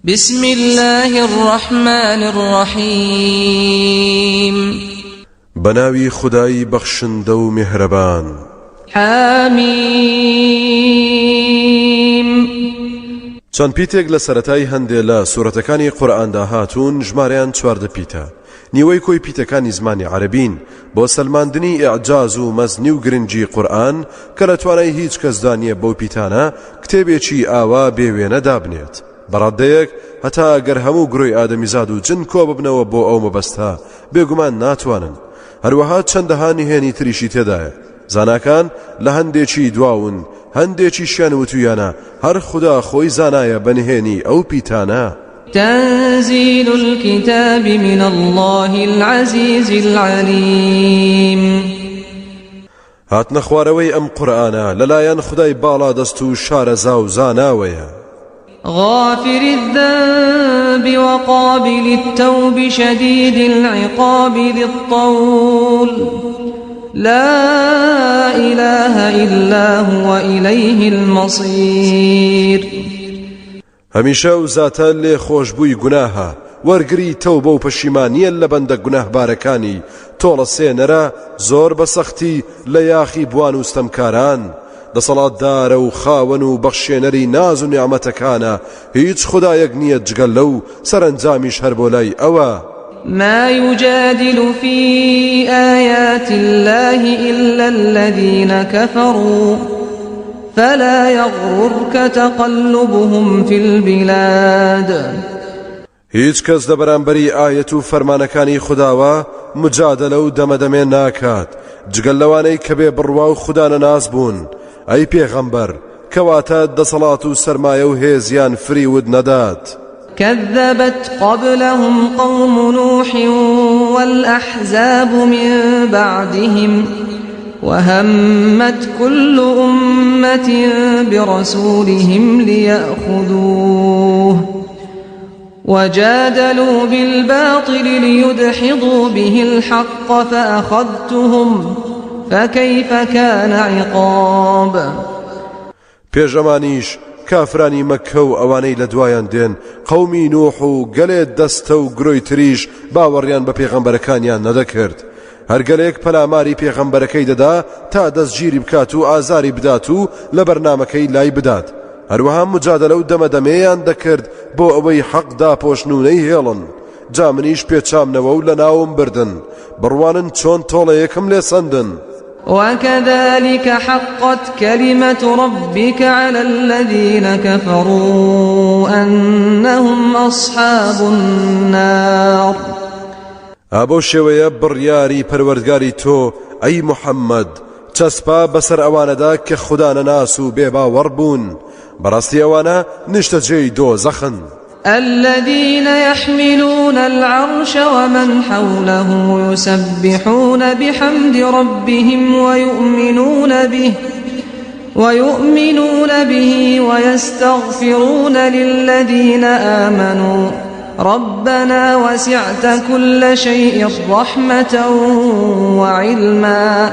بسم الله الرحمن الرحيم بناوي خداي بخشندو مهربان حميم چەند پیتێک لە سەرەتای هەندێک لە سوورەتەکانی قورئاندا هاتوون ژمارەیان 14 پیتە. نیوەی کۆی پیتەکانی زمانی عەرەبین بۆ سەلماندنی ئیعجاز و مەزنی و گرنگی قورئان کە لە توانای هیچ کەس دانیە بەو پیتانە کتێبێکی ئاوا بێوێنە دابنێت. بەڕادەیەک هەتا ئەگەر هەموو گرۆی ئادەمیزاد و جن کۆ ببنەوە بۆ ئەو مەبەستە بێگومان ناتوانن. هەروەها چەندەها نهێنی تریشی تێدایە. زاناکان لە هەندێکی دواون، هەندێکی شیان وتویانە هەر خدا خۆی زانایە بەنهێنی ئەو پیتانە. تنزيل الكتاب من الله العزيز العليم هاتنە خوارەوەی ئەم قورئانە لەلایەن خدای باڵا دەست و شارەزا و زاناوەیە. غافر الذنب وقابل التوب شديد العقاب ذي الطول لا إله إلا هو إليه المصير. هەمیشە و زاتە لێ خۆشبووی گوناهە، وەرگری تەوبە و پەشیمانیە لە بەندە گوناهبارەکانی تۆڵە سێنەرە زۆر بە سەختی لە یاخی بوان و ستەمکاران. دەسەڵاتدارە و خاوەن و بەخشێنەری ناز و نیعمەتەکانە، هیچ خودایەک نییە جگەل لەو سەرنجامیش هەر بۆ لای ئەوە. ما يجادل في آيات الله إلا الذين كفروا فلا يغررك تقلبهم في البلاد. هیچ کەس لە بەرامبەری ئایەت و فەرمانەکانی خوداوە مجادلە و دەمەدەمێ ناکات جگەل لەوانەی کە بێ بڕوا و خودانە ناز بوون. ئەی پێغەمبەر کەواتە دەسەڵات و سەرمایە و هێزیان فریود نەدات. كذبت قبلهم قوم نوح والأحزاب من بعدهم وهمت كل أمة برسولهم ليأخذوه وجادلوا بالباطل ليدحضوا به الحق فأخذتهم فكيف كان عقاب. پێشەمانیش کافرانی مەککە و ئەوانەی لە دوایان دێن قەومی نوح و گەلێت دەستە و گرۆی تریش باوەڕیان بە پێغەمبەرەکانیان نەدەکرد. هەرگەلێک پەلاماری پێغەمبەرەکەی دەدا تا دەستگیری بکات و ئازاری بدات و لە بەرنامەکەی لای بدات. هەروەها مجادلە و دەمەدەمێیان دەکرد بۆ ئەوەی حەق داپۆشنونەی هێڵن. جا منیش پێچامنەوە و لە ناوم بردن، بڕوانن چۆن تۆڵەیەکم لێ سەندن. وكذلك حقت كلمة ربك على الذين كفروا أنهم أصحاب النار. ئابۆ شێوەیە بڕیاری پەروەردگاری تۆ ئەی محەممەد چەسپا بەسەر ئەوانەدا کە خوددا نەناس و بێباوەڕ بوون. بەڕاستی ئەوانە نیشتەجێی دۆزەخن. الذين يحملون العرش ومن حوله يسبحون بحمد ربهم ويؤمنون به ويستغفرون للذين آمنوا ربنا وسعت كل شيء رحمة وعلما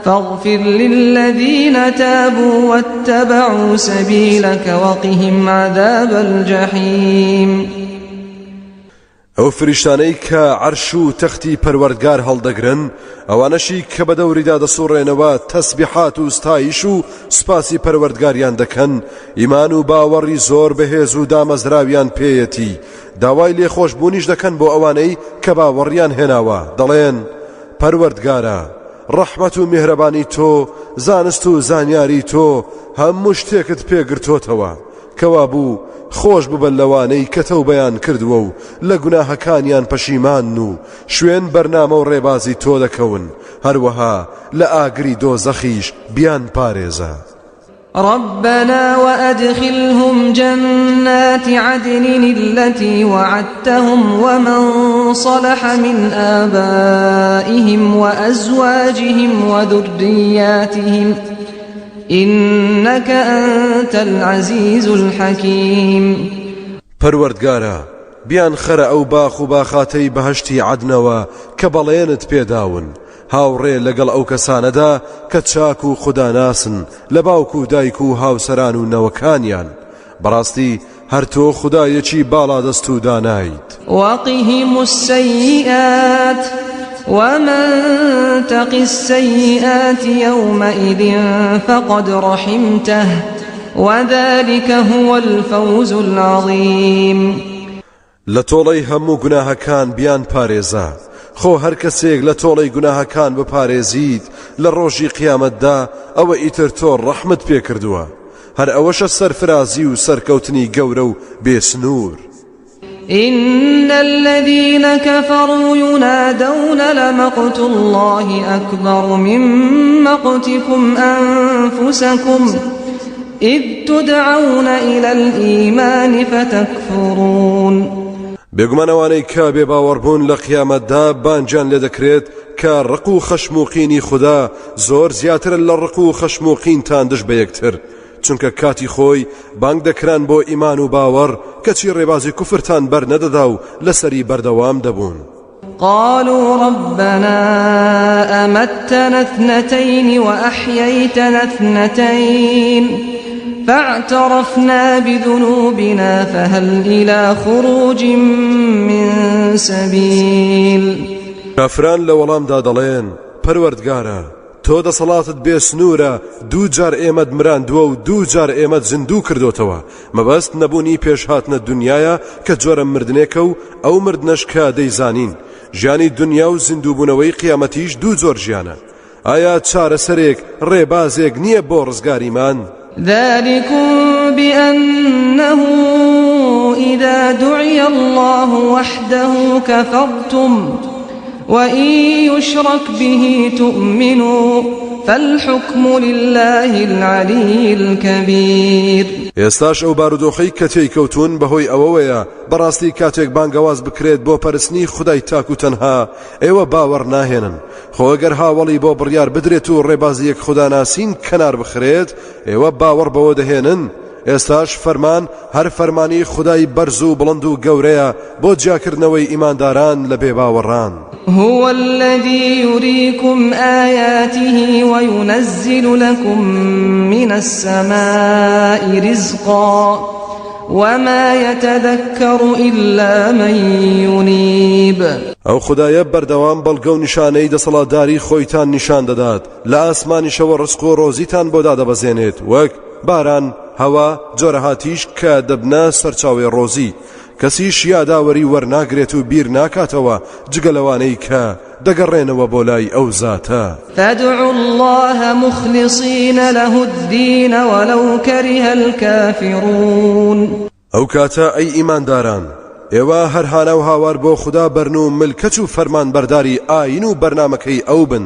فاغفر للذين تابوا واتبعوا سبيلك وقهم عذاب الجحيم. ئەو فریشتانەی کە عەرش و تەختی پەروەردگار هەڵدەگرن ئەوانەشی کە بە دەوریدا دەسوڕێنەوە تەسبیحات و ستایش و سوپاسی پەروەردگاریان دەکەن، ئیمان و باوەڕی زۆر بەهێز و دامەزراویان پێیەتی، داوای لێخۆشبوونیش دەکەن بۆ ئەوانەی کە باوەڕیان هێناوە، دەڵێن پەروەردگارە ڕەحمەت و میهرەبانی تۆ، زانست و زانیاری تۆ هەموو شتێکت پێگرتۆتەوە، کەوا بوو خۆش ببن لەوانەی کە تەوبەیان کردووە و لە گوناهەکانیان پەشیمان و شوێن بەرنامە و ڕێبازی تۆ دەکەون، هەروەها لە ئاگری دۆزەخیش بیان پارێزە. ربنا وأدخلهم جنات عدن التي وعدتهم ومن صلح من آبائهم وأزواجهم وذرياتهم إنك أنت العزيز الحكيم. پەروەردگارە بیان خەرە ئەو باخ و باخاتەی بەهەشتی عەدنەوە کە بەڵێنت پێداون، هاوڕێ لەگەڵ ئەو کەسانەدا کە چاک و خوداناسن لە باوک و دایک و هاوسەران و نەوەکانیان. بەڕاستی هەر تۆ خودایەکی باڵا دەست و دانایت. وقهم السيئات ومن تق السيئات يومئذ فقد رحمته وذلك هو الفوز العظيم. لە تۆڵەی هەموو گوناهەکان بیان پارێزە، خۆ هەر کەسێک لە تۆڵەی گوناهەکان بپارێزیت لە ڕۆژی قیامەتدا ئەوە ئیتر تۆ ڕەحمت پێکردووە، هەر ئەوەشە سەرفرازی و سەرکەوتنی گەورە و بێسنوور. إن الذين كفروا ينادون لمقت الله أكبر من مقتكم أنفسكم إذ تدعون إلى الإيمان فتكفرون. بێگومانەوانەی کە بێباوەڕبوون لە قیامەتدا بانجان لێ دەکرێت کە ڕق و خەشموقینی خوددا زۆر زیاتر لە ڕق و خەشموقینتان دژ بە یەکتر، چونکە کاتی خۆی بانگ دەکران بۆ ئیمان و باوەڕ کەچی ڕێبازی کوفرتان بەرنەدەدا و لەسەری بەردەوام دەبوون. قالوا ربنا أمتنا اثنتين وأحييتنا اثنتين فاعترفنا بذنوبنا فهل إلى خروج من سبيل. کافران لە وەڵامدا دەڵێن پەروەردگارە تۆ دەسەڵاتت بێ سنوورە، دوو جار ئێمەت مراندووە و دوو جار ئێمەت زیندوو کردوتەوە، مەبەست نەبوونی پێشهاتنە دنیاە کە جۆرە مردنێکە و ئەو مردنەش کە دەیزانین ژیانی دنیا و زیندووبوونەوەی قیامەتیش دوو جۆر ژیانە. ئایا چارەسەرێک ڕێبازێک نییە بۆ ڕزگاریمان؟ ذلكم بأنه إذا دعي الله وحده كفرتم وإن يشرك به تؤمنوا فالحكم لله العلي الكبير. ئێستاش ئەو بارودۆخەی کە تێیکەوتون بەهۆی ئەوەوەیە بەڕاستی کاتێک بانگەواز بکرێت بۆ پەرستنی خودای تاک و تەنها ئێوە باوەڕ ناهێنن، خۆ ئەگەر هاوڵی بۆ بڕیار بدرێت و ڕێبازیەک خوداناسین کەنار بخرێت ئێوە باوەڕ بەوە دەهێنن. ئێستاش فەرمان هەر فەرمانی خودای بەرز و بڵند و گەورەیە بۆ جیاکردنەوەی ئیمانداران لە بێباوەڕان. هو الذي يريكم آياته وينزل لكم من السماء رزقا وما يتذكر إلا من ينيب. ئەو خودایە بەردەوام بەڵگە و نیشانەی دەسەڵاتداری خۆیتان نیشان دەدات، لە ئاسمانیشەوە ڕزق و ڕۆزیتان بۆ دادەبەزێنێت، وەک باران، هەوا، جۆرەهاتیش کە دەبنە سەرچاوی ڕۆزی. کەسیش یاداوەری وەرناگرێت و بیر ناکاتەوە جگەلەوانەی کە دەگەڕێنەوە بۆ لای ئەو زاتە. فادعوا الله مخلصين له الدين ولو كره الكافرون. ئەو کاتە ئەی ئیمانداران ئێوە هەر هانە و هاوار بۆ خوددا بەرن و ملکەت و فەرمان بەرداری ئاین و بەرنامەکەی ئەو بن،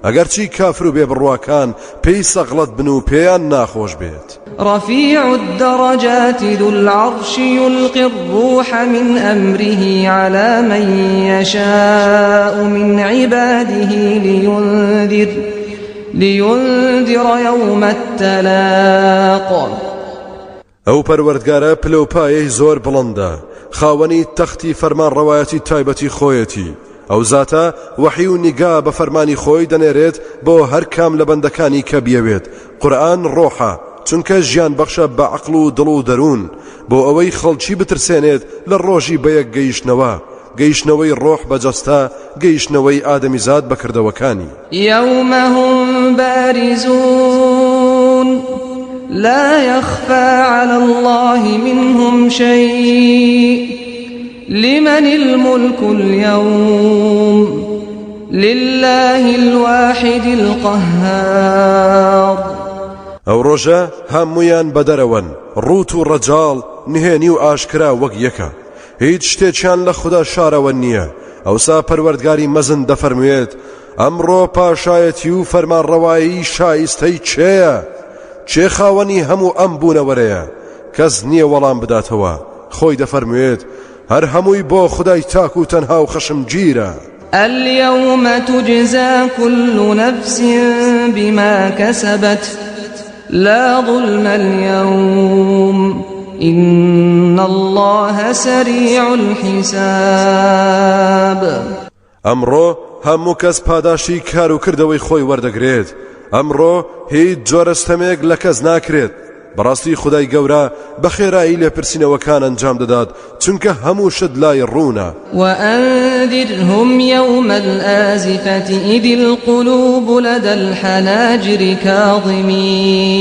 ئەگەرچی کافر و بێبڕواکان پێی سەغڵەت بن و پێیان ناخۆش بێت. رفيع الدرجات ذو العرش يلقي الروح من أمره على من يشاء من عباده لينذر يوم التلاق. ئەو پەروەردگارە پلەپایەی زۆر بڵندە، خاوەنی تەختی فەرمان ڕەوایەتی تایبەتی خۆیەتی. ئەو زاتە وحی و نیگا بە فەرمانی خۆی دەنێرێت بۆ هەر کام لە بەندەکانی کە بیەوێت. قورئان ڕۆحە، چونکە ژیان بەخشە بە عەقڵ و دڵ و دەروون، بۆ ئەوەی خەڵکی بترسێنێت لە ڕۆژی بەیەک گەیشتنەوەی ڕۆح بەجەستە، گەیشتنەوەی ئادەمیزاد بەکردەوەکانی. يوم هم بارزون لا يخفى على الله منهم شيء لمن الملك اليوم لله الواحد القهار. ئەو ڕۆژە هەمویان بەدەرەوەن، ڕوت و ڕەجاڵ، نهێنی و ئاشکرا وەک یەکە، هیچ شتێکیان لە خوددا شارەوە نییە. ئەوسا پەروەردگاری مەزن دەفەرموێت ئەمڕۆ پاشایەتی و فەرمانڕەوایی شایستەی چێیە؟ چێ خاوەنی هەموو ئەم بوونەوەرەیە؟ کەس نییە وەڵام بداتەوە. خۆی دەفەرموێت هەر هەمووی بۆ خودای تاک و تەنها و خەشمگیرە. اليوم تجزى كل نفس بما كسبت لا ظلم اليوم إن الله سريع الحساب. ئەمڕۆ هەموو کەس پاداشی کار و کردەوەی خۆی وەردەگرێت. ئەمڕۆ هیچ جۆرەستەمێک لە کەس ناکرێت، بەڕاستی خودای گەورە بە خێرایی لێپرسینەوەکان ئەنجام دەدات چونکە هەموو شت لای ڕوونە. وأنذرهم يوم الآزفة إذ القلوب لدى الحناجر كاظمين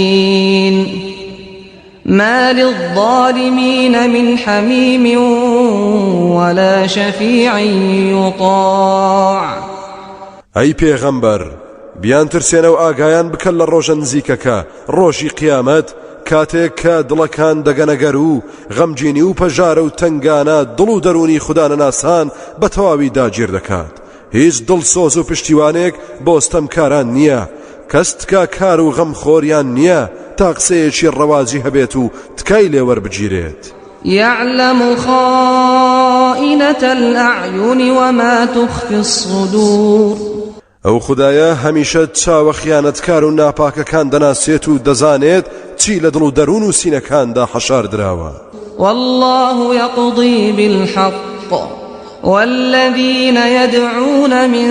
ما للظالمين من حميم ولا شفيع يطاع. ئەی پێغەمبەر بیان ترسێنە و ئاگایان بکەن لە ڕۆژە نزیکەکە ڕۆژی قیامەت کاتێک کە دڵەکان دەگەنەگەر و غەمگینی و پەژارە و تنگانە دڵ و دەرونی خودانەناسان بە تەواوی داگیر دەکات. هیچ دڵسۆز و پشتیوانێک بۆ ستەمکاران نییە. کەس تکا کار و غەم خۆریان نییە تا قسەیەکی ڕەواجی هەبێت و تکای لێوەربگیرێت. يعلم خائنة الأعين وما تخفي الصدور. ئەو خودایە هەمیشە چاوە خیانەتکار و ناپاکەکان دەناسێت و دەزانێت چی لە دڵ و دەروون و سینەکاندا حەشار دراوە. والله يقضي بالحق والذين يدعون من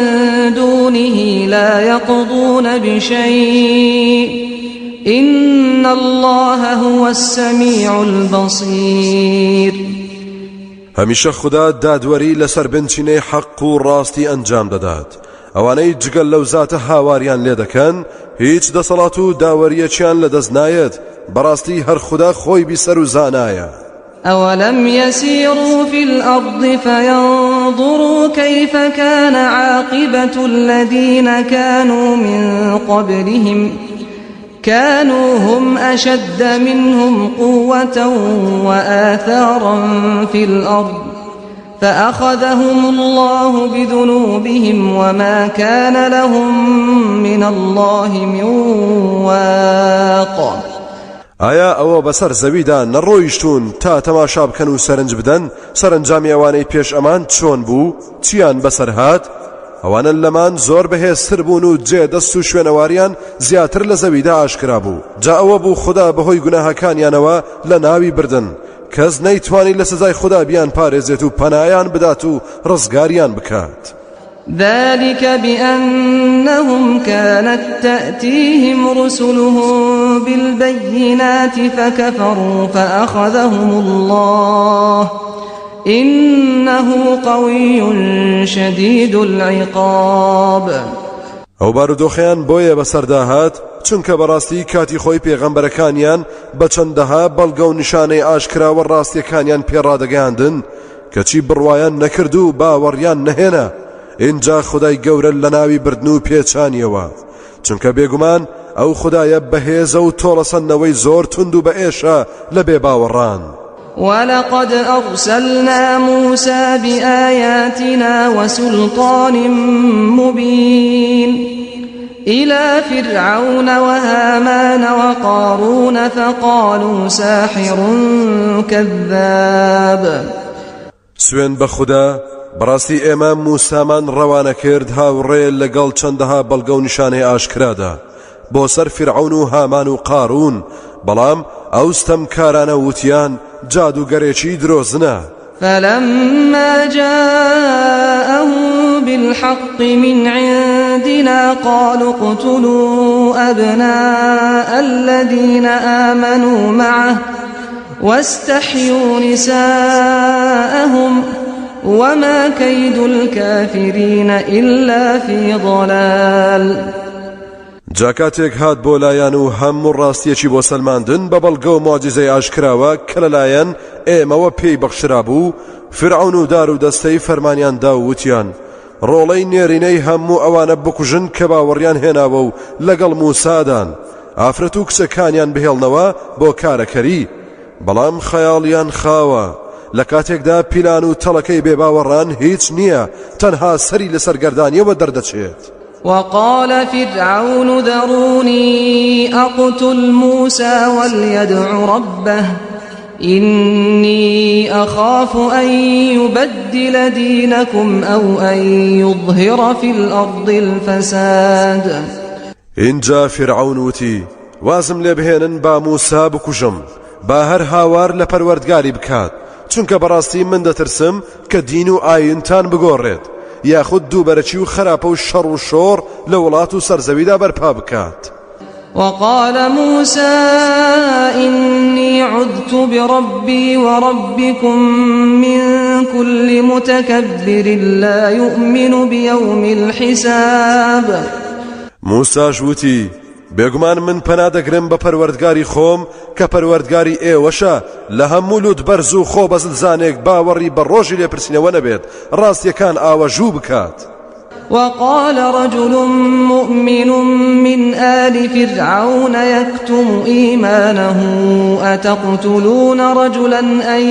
دونه لا يقضون بشيء إن الله هو السميع البصير. هەمیشە خوددا دادوەری لەسەر بنچینەی حەق و ڕاستی ئەنجام دەدات. ئەوانەی جگەل لەو زاتە هاواریان لێ دەکەن هیچ دەسەڵات و داوەریەکیان لەدەست نایەت. بەڕاستی هەر خوددا خۆی بیسەر و زانایە. أولم يسيروا في الأرض فينظروا كيف كان عاقبة الذين كانوا من قبلهم كانوا هم أشد منهم قوة وآثارا في الأرض فأخذهم الله بذنوبهم وما كان لهم من الله من واق. ئایا ئەوە بەسەر زەویدا نەڕۆیشتون تا تەماشا بکەن و سەرنج بدەن سەرنجامی ئەوانەی پێش ئەمان چۆن بوو چیان بەسەر هات؟ ئەوانە لەمان زۆر بەهێزتر بوون و جێدەست و شوێنەواریان زیاتر لە زەویدا ئاشکرا بوو. جا ئەوە بوو خوددا بەهۆی گوناهەکانیانەوە لە ناوی بردن. کەس نەیتوانی لە سزای خوددا بیان پارێزێت و پەنایان بدات و ڕزگاریان بکات. ذلك بأنهم كانت تأتيهم رسلهم بالبينات فكفروا فأخذهم الله إنه قوي شديد العقاب. ئەو بارودۆخیان بۆیە بەسەرداهات چونکە بەڕاستی کاتی خۆی پێغەمبەرەکانیان بە چەندەها بەڵگە و نیشانەی ئاشکراوە ڕاستیەکانیان پێڕادەگەاندن کەچی بڕوایان نەکرد و باوەڕیان نەهێنا. اینجا خدای گەورە لە ناوی بردن و پێچانیەوە چونکە بێگومان ئەو خدایە بەهێزە و تۆڵەسەندنەوەی زۆر تند و بەئێشە لە بێباوەڕان. ولقد أرسلنا موسى بآياتنا وسلطان مبين إلى فرعون وهامان وقارون فقالوا ساحر كذاب. سوێن بە خوددا بەڕاستی ئێمە موسامان ڕەوانە کرد هاوڕێ لەگەڵ چەندەها بەڵگە و نیشانەی ئاشکرادا بۆ سەر فرعون و هامان و قارون بەڵام ئەو ستەمکارانە وتیان جادوگەرێکی درۆزنە. فلما جاءهم بالحق من عندنا قالوا اقتلوا أبناء الذين آمنوا معه واستحيوا نساءهم وما كيد الكافرين إلا في ضلال. جاکاتێک هات بۆ لایەن و هەموو ڕاستیەکی بۆ سەلماندن بە بەڵگە و مۆجیزەی ئاشکراوە کە لەلایەن ئێمەوە پێی بەخشرا بوو. فرعون و دار و دەستەی فەرمانیاندا و وتیان ڕۆڵەی نێرینەی هەموو ئەوانە بکوژن کە باوەڕیان هێناوە و لەگەڵ موسادان ئافرەت و کچەکانیان بهێڵنەوە بۆ کارەکەری. بەڵام خەیاڵیان خاوە لە کاتێکدا پیلان و تەڵەکەی بێباوەڕان هیچ نییە تەنها سەری لە سەرگەردانیەوە دەردەچێت. وقال فرعون ذروني أقتل موسى وليدع ربه إني أخاف أن يبدل دينكم أو أن يظهر في الأرض الفساد. اینجا فرعون وتی وازم لێ بهێنن با موسا بکوژم با هەر هاوار لە پەروەردگاری بکات چونکە بەڕاستی من دەترسم کە دین و ئاینتان بگۆڕێت یاخود دووبەرەکی و خراپە و شەڕ و شۆڕ لە وڵات و سەرزەویدا بەرپا بکات. وقال موسى إني عذت بربي وربكم من كل متكبر لا يؤمن بيوم الحساب. موسى جوتي بێگومان من پەنادەگرم بە پەروەردگاری خۆم کە پەروەردگاری ئێوەشە لە هەموو لوت بەرز و خۆ بەزلزانێک باوەڕی بە ڕۆژی لێپرسینەوە نەبێت ڕاستیەکان ئاوەژوو بکات. وقال رجل مؤمن من آل فرعون يكتم إيمانه أتقتلون رجلا أن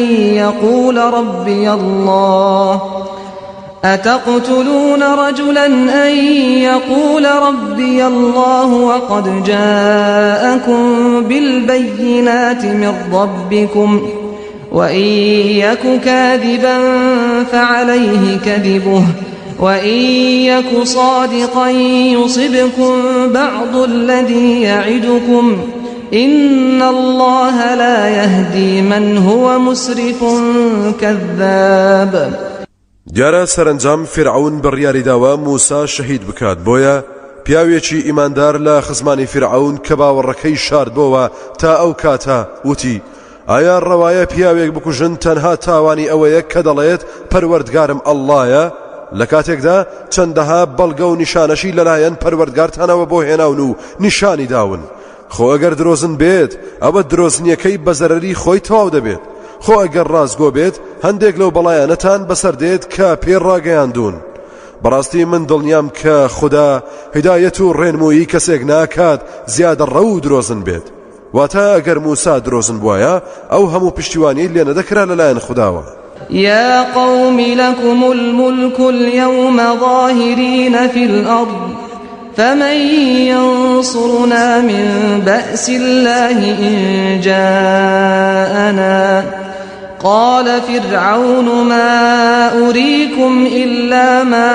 يقول ربي الله وقد جاءكم بالبينات من ربكم وإن يك كاذبا فعليه كذبه وإن يك صادقا يصبكم بعض الذي يعدكم إن الله لا يهدي من هو مسرف كذاب. دیارە سەرنجام فرعون بڕیاریداوە موسا شەهید بکات، بۆیە پیاوێکی ئیماندار لە خزمانی فرعون کە باوەڕەکەی شاردبەوە تا ئەو کاتە وتی ئایا ڕەوایە پیاوێک بکوژن تەنها تاوانی ئەوەیە کە دەڵێت پەروەردگارم ئەڵڵایە؟ لە کاتێکدا چەندەها بەڵگە و نیشانەشی لەلایەن پەروەردگارتانەوە بۆ هێناون و نیشانی داون. خۆ ئەگەر درۆزن بێت ئەوە درۆزنیەکەی بە زەرەری خۆی تەواو دەبێت. خۆ ئەگەر ڕازگۆ بێت هەندێک لەو بەڵایەنەتان بەسەردێت کە پێڕاگەیاندون. بەڕاستی من دڵنیام کە خوددا هیدایەت و ڕێنمووی کەسێک ناکات زیادە ڕەو و درۆزن بێت. واتە ئەگەر موسا درۆزن بووایە ئەو هەموو پشتیوانی لێ نەدەکرا لەلایەن خودداوە. يا قوم لكم الملك اليوم ظاهرين في الأرض فمن ينصرنا من بأس الله إن جاءنا قال فرعون ما أريكم إلا ما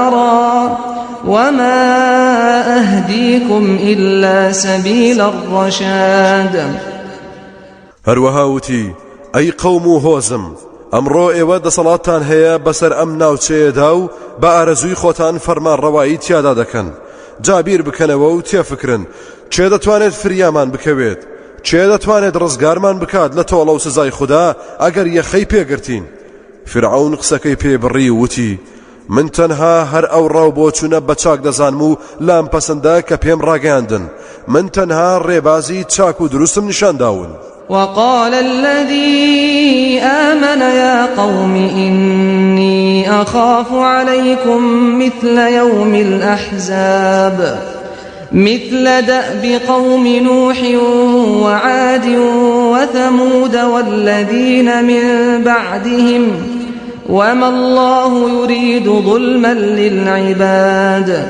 أرى وما أهديكم إلا سبيل الرشاد. هەروەها وتی ئەی قەوم و هۆزم ئەمڕۆ ئێوە دەسەڵاتتان هەیە بەسەر ئەم ناوچەیەدا و بە ئارەزووی خۆتان فەرمانڕەوایی تیادا دەکەن. جابیر بکەنەوە و تێفکرن چێ دەتوانێت فریامان بکەوێت، چێ دەتوانێت ڕزگارمان بکات لە تۆڵە و سزای خوددا ئەگەر یەخەی پێگرتین. فرعون قسەکەی پێبڕی وتی من تەنها هەر ئەو ڕاو بۆ چوونە بە چاک دەزانم و لام پەسەندە کە پێم ڕاگەیاندن. من تەنها ڕێبازی چاک و دروستم نیشان داون. وقال الذي آمن يا قوم إني أخاف عليكم مثل يوم الأحزاب مثل دأب قوم نوح وعاد وثمود والذين من بعدهم وما الله يريد ظلما للعباد.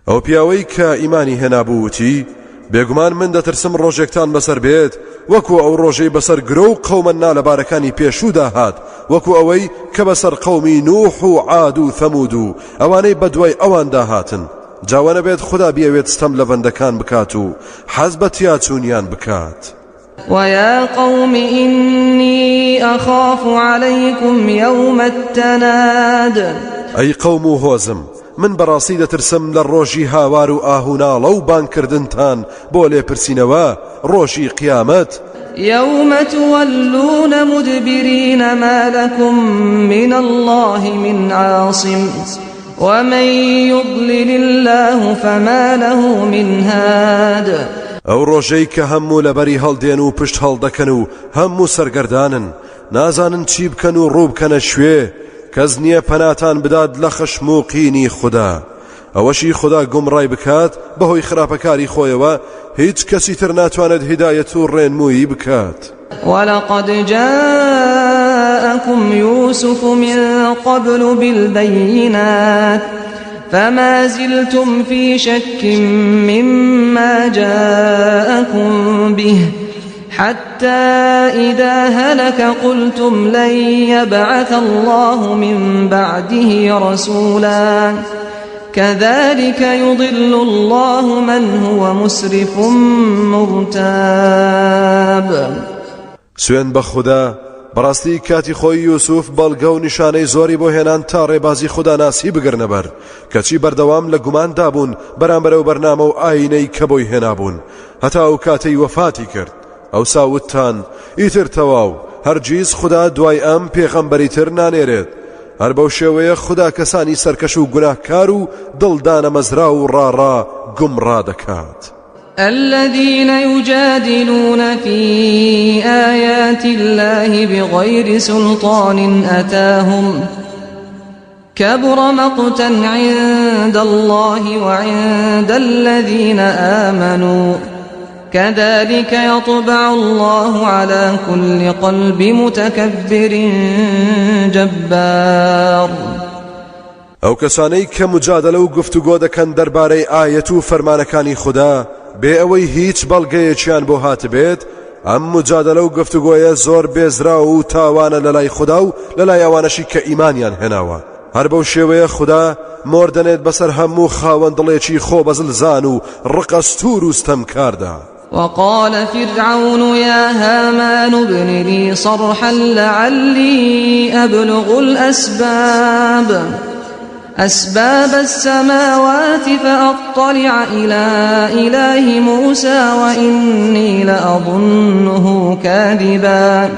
ئەو پیاوەی کە ئیمانی هێنابووتی بێگومان من دەترسم ڕۆژێکتان بەسەر بێت وەکو ئەو ڕۆژەی بەسەر گرۆ و قەومەننا لەبارەکانی پێشوودا هات، وەکو ئەوەی کە بەسەر قەومی نوح و عاد و ثەمود و ئەوانەی بەدوای ئەواندا هاتن. جاوانە بێت خوددا بیاوێت ستەم لە بەندەکان بکات و حەز بە تیاچوونیان بکات. ويا قوم إني أخاف عليكم يوم التناد. ئەی قەوم و هۆزم من بەڕاستی دەترسم لە ڕۆژی هاوار و ئاهوناڵە و بانکردنتان بۆ لێپرسینەوە ڕۆژی قیامەت. يوم تولون مدبرين ما لكم من الله من عاصم ومن يضلل الله فما له من هاد. ئەو ڕۆژەی کە هەموو لەبەری هەڵدێن و پشت هەڵدەکەن و هەموو سەرگەردانن نازانن چی بکەن و ڕوو بکەنە شوێ، کەس نییە پەناتان بدات لە خشم و قینی خوددا. ئەوەشی خوددا گومڕای بکات بەهۆی خراپەکاری خۆیەوە هیچ کەسی تر ناتوانێت هیدایەت و ڕێنمووی بکات. ولقد جاءكم يوسف من قبل بالبينات فما زلتم في شك مما جاءكم به حتى إذا هلك قلتم لن يبعث الله من بعده رسولا كذلك يضل الله من هو مسرف مرتاب. سوێن بە خوددا بەڕاستی کاتی خۆی یوسف بەڵگە و نیشانەی زۆری بۆ هێنان تا ڕێبازی خوداناسی بگرنەبەر کەچی بەردەوام لە گوماندا بوون بەرامبەرەو بەرنامە و ئاینەی کە بۆی هێنابوون هەتا ئەو کاتەی وەفاتی کرد ئەوسا وتتان ئیتر تەواو هەرگیز خوددا دوای ئەم پێغەمبەری تر نانێرێت هەر بەو شێوەیە خوددا کەسانی سەرکەش و گوناهکار و دڵدانە مەزرا و ڕاڕا گومڕا دەکات. الذين يجادلون في آيات الله بغير سلطان أتاهم كبر مقتا عند الله وعند الذين آمنوا كذلك يطبع الله على كل قلب متكبر جبار. ئەو کەسانەی کە مجادلە و گفتوگۆ دەکەن دەربارەی ئایەت و فەرمانەکانی خوددا بێ ئەوەی هیچ بەڵگەیەکیان بۆ هاتبێت ئەم مجادلە و گفتوگۆیە زۆر بێزرا و تاوانە لەلای خوددا و لەلای ئەوانەشی کە ئیمانیان هێناوە هەر بەو شێوەیە خوددا مۆر دەنێت بەسەر هەموو خاوەن دڵێکی خۆبەزلزان و ڕقەستور و ستەمکاردا. وقال فرعون يا هامان ابن لي صرحا لعلي أبلغ أسباب السماوات فأطلع إلى إله موسى وإني لأظنه كاذبا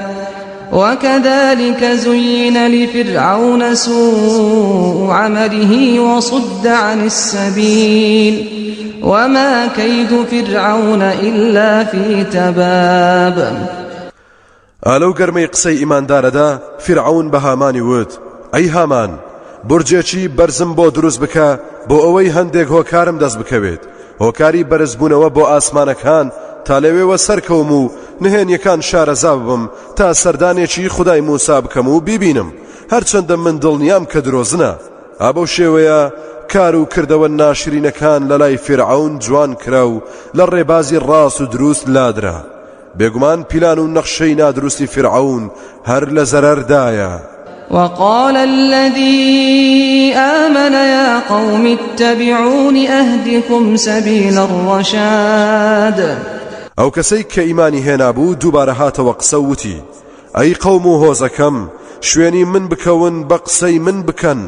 وكذلك زين لفرعون سوء عمله وصد عن السبيل وما كيد فرعون إلا في تباب. ئالەو گەرمەی قسەی ئیماندارەدا فرعون بە هامانی وت ئەی هامان برجێکی بەرزم بۆ دروست بکە بۆ ئەوەی هەندێک هۆکارم دەست بکەوێت هۆکاری بەرزبوونەوە بۆ ئاسمانەکان تا لەوێوە سەرکەوم و نهێنیەکان شارەزا ببم تا سەردانێکی خودای موسا بکەم و بیبینم هەرچەندە من دڵنیام کە درۆزنە. ئابەو شێوەیە کار و کردەوە ناشرینەکان لەلای فرعون جوان کرا و لە ڕێبازی ڕاست و دروست لادرا بێگومان پیلان و نەخشەی نادروستی فرعون هەر لە زەرەردایە. وقال الذي آمن يا قوم اتبعون أهدكم سبيل الرشاد. ئەو کەسەی کە ئیمانی هێنابوو دووبارە هاتەوە قسە وتی ئەی قەوم و هۆزەکەم شوێنی من بکەون بە قسەی من بکەن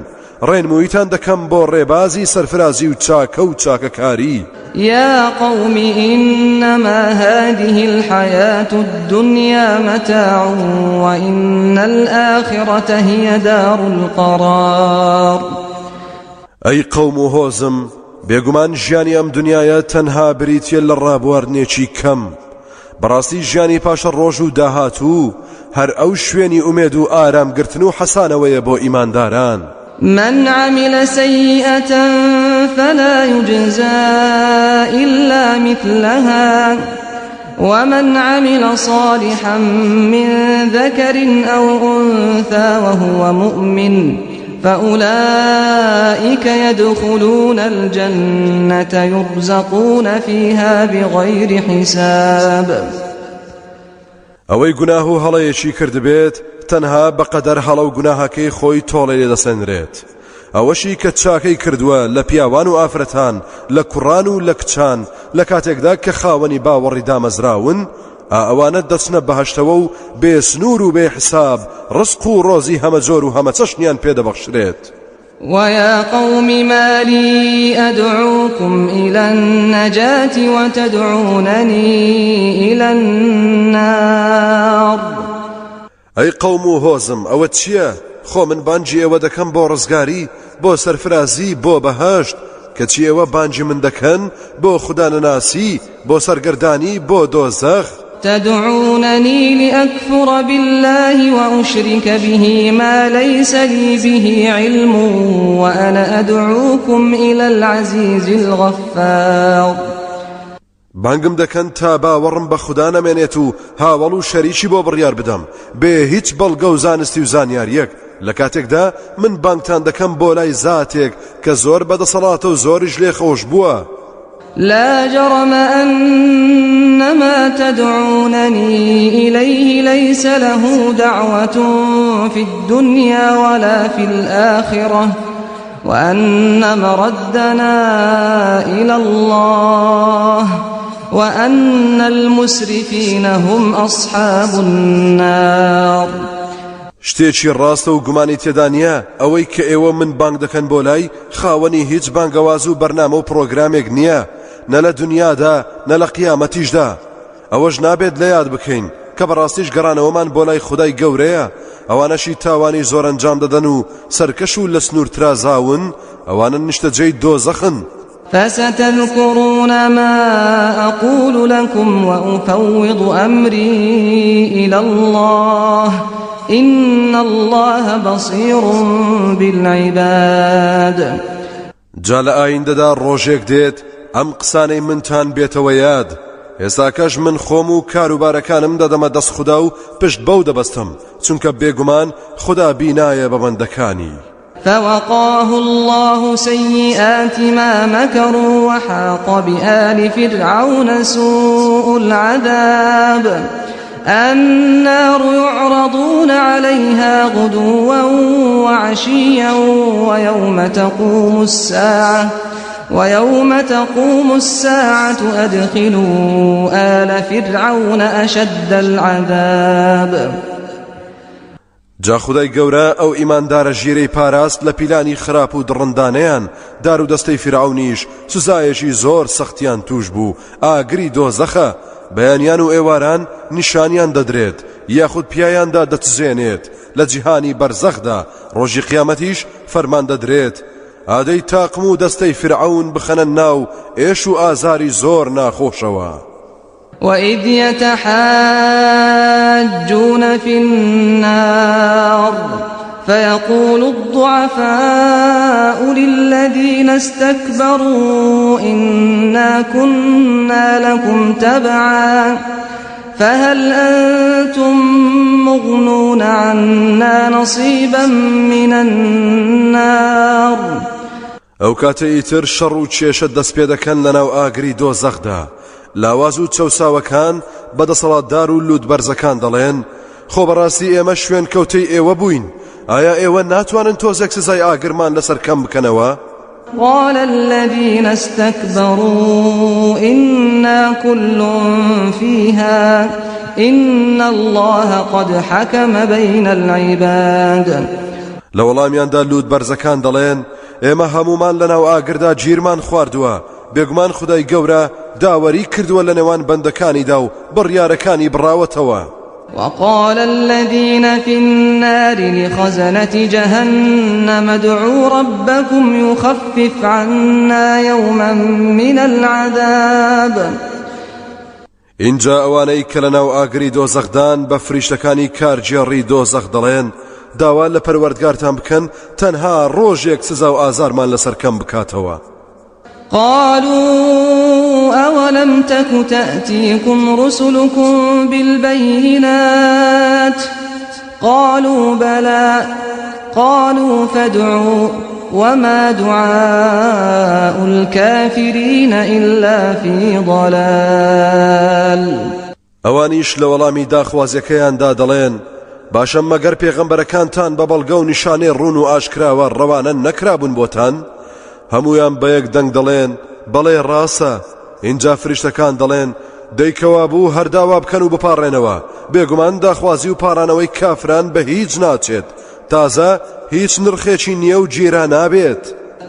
ڕێنموویتان دەکەم بۆ ڕێبازی سەرفرازی و چاکە و چاکەکاری. يا قوم إنما هذه الحياة الدنيا متاع وإن الآخرة هي دار القرار. أي قوم هوزم بێگومان ژیانی ئەم دنیاە تەنها بریتیە لە ڕابواردنێکی کەم بەڕاستی ژیانی پاشە ڕۆژ و داهاتوو هەر ئەو شوێنی ئومێد و ئارامگرتن و حەسانەوەیە بۆ ئیمانداران. من عمل سيئة فلا يجزى إلا مثلها ومن عمل صالحا من ذكر أو أنثى وهو مؤمن فأولئك يدخلون الجنة يرزقون فيها بغير حساب. ئەوەی گوناه و هەڵەیەکی کردبێت تەنها بەقەدەر هەڵە و گوناهەکەی خۆی تۆڵی لێدەسەنرێت ئەوەشی کە چاکەی کردووە لە پیاوان و ئافرەتان لە کوڕان و لە کچان لە کاتێکدا کە خاوەنی باوەڕی دامەزراون ئەوانە دەچنە بەهەشتەوە و بێسنوور و بێحساب ڕزق و ڕۆزی هەمە جۆر و هەمە چەشنیان پێدەبەخشرێت. ويا قوم ما لي أدعوكم إلى النجاة وتدعونني إلى النار. أي قوم هوزم أو تشيا خو من بانجي أو دكم بو رزقاري بو سرفرازي بو بهشت كتشي أو بانجي من دكن بو خدان ناسي بو سرگرداني بو دوزخ. تدعونني لأكفر بالله وأشرك به ما ليس لي به علم وأنا أدعوكم إلى العزيز الغفار. بانگم دەکەن تا باوەڕم بە خوددا نەمێنێت و هاوڵ و شەریکی بۆ بڕیار بدەم بێ هیچ بەڵگە و زانستی و زانیاریەک لە کاتێکدا من بانگتان دەکەم بۆ لای زاتێک کە زۆر بەدەسەڵاتە و زۆریش لێ خۆش بووە. لا جرم أن ما تدعونني إليه ليس له دعوة في الدنيا ولا في الآخرة وأن مردنا إلى الله وأن المسرفين هم أصحاب النار. شتێکی ڕاستە و گومانی تێدا نییە ئەوەی کە ئێوە من بانگ دەکەن بۆ لای خاوەنی هیچ بانگەواز و بەرنامە و پرۆگرامێک نییە، نە لە دنیادا نە لە قیامەتیشدا. ئەوەش نابێت لە یاد بکەین کە بەڕاستیش گەڕانەوەمان بۆ لای خودای گەورەیە. ئەوانەشی تاوانی زۆر ئەنجام دەدەن و سەرکەش و لە سنوور ترازاون، ئەوانە نیشتەجێی دۆزەخن. فستذكرون ما أقول لكم وأفوض أمري إلى الله إن الله بصير بالعباد. جا لە ئایندەدا ڕۆژێک دێت ئەم قسانەی منتان بێتەوە یاد. ئێستاکەش من خۆم و کاروبارەکانم دەدەمە دەست خوددا و پشت بەو دەبەستم، چونکە بێگومان خوددا بینایە بە بەندەکانی. فوقاه الله سيئات ما مكروا وحاق بآل فرعون سوء العذاب النار يعرضون عليها غدوا وعشيا ويوم تقوم الساعة أدخلوا آل فرعون أشد العذاب. جا خودای گەورە ئەو ئیماندارە ژیرەی پاراست لە پیلانی خراپ و دڕندانەیان، دار و دەستەی فرعونیش سزایەکی زۆر سەختیان توش بوو، ئاگری دۆزەخە. بەیانیان و ئێواران نیشانیان دەدرێت یاخود پیایاندا دەچزێنێت لە جیهانی بەرزەخدا. ڕۆژی قیامەتیش فەرمان دەدرێت ئادەی تاقم و دەستەی فرعون بخەنە ناو ئێش و ئازاری زۆر ناخۆشەوە. وإذ يتحاجون في النار فيقول الضعفاء للذين استكبروا إنا كنا لكم تبعا فهل أنتم مغنون عنا نصيبا من النار. ئەو کاتە ئیتر شەڕ و کێشە دەست پێ دەکەن لەناو ئاگری دۆزەخدا. لاواز و چەوساوەکان بەدەسەڵاتدار و لوود بەرزەکان دەڵێن خۆ بەڕاستی ئێمە شوێن کەوتەی ئێوە بووین، ئایا ئێوە ناتوانن تۆزێک سزای ئاگرمان لەسەر کەم بکەنەوە؟ قال الذين استكبروا إنا كل فيها إن الله قد حكم بين العباد. لە وەڵامیاندا لوود بەرزەکان دەڵێن ئێمە هەمومان لەناو ئاگردا گیرمان خواردووە، بێگومان خودای گەورە داوەری کردووە لە نێوان بەندەکانیدا و بڕیارەکانی بڕاوەتەوە. وقال الذين في النار لخزنة جهنم ادعوا ربكم يخفف عنا يوما من العذاب. اینجا ئەوانەی کە لەناو ئاگری دۆزەخدان بە فریشتەکانی کارجێڕی دۆزەخ دەڵێن داوا لە پەروەردگارتان بکەن تەنها ڕۆژێک سزا و ئازارمان لەسەر کەم بکاتەوە. قالوا أولم تك تأتيكم رسلكم بالبينات قالوا بلى قالوا فادعوا وما دعاء الكافرين إلا في ضلال. ئەوانیش لە وەڵامی داخوازیەکەیاندا دەڵێن باشە مەگەر پێغەمبەرەکانتان بە بەڵگە و نیشانەی ڕوون و ئاشکراوە ڕەوانە نەکرابوون بۆتان؟ هەمویان بەیەک دەنگ دەڵێن بەڵێ ڕاستە. اینجا فریشتەکان دەڵێن دەیکەوا بوو هەرداوا بکەن و بپاڕێنەوە، بێگومان داخوازی و پارانەوەی کافران بە هیچ ناچێت، تازە هیچ نرخێکی نییە و گیرا نابێت.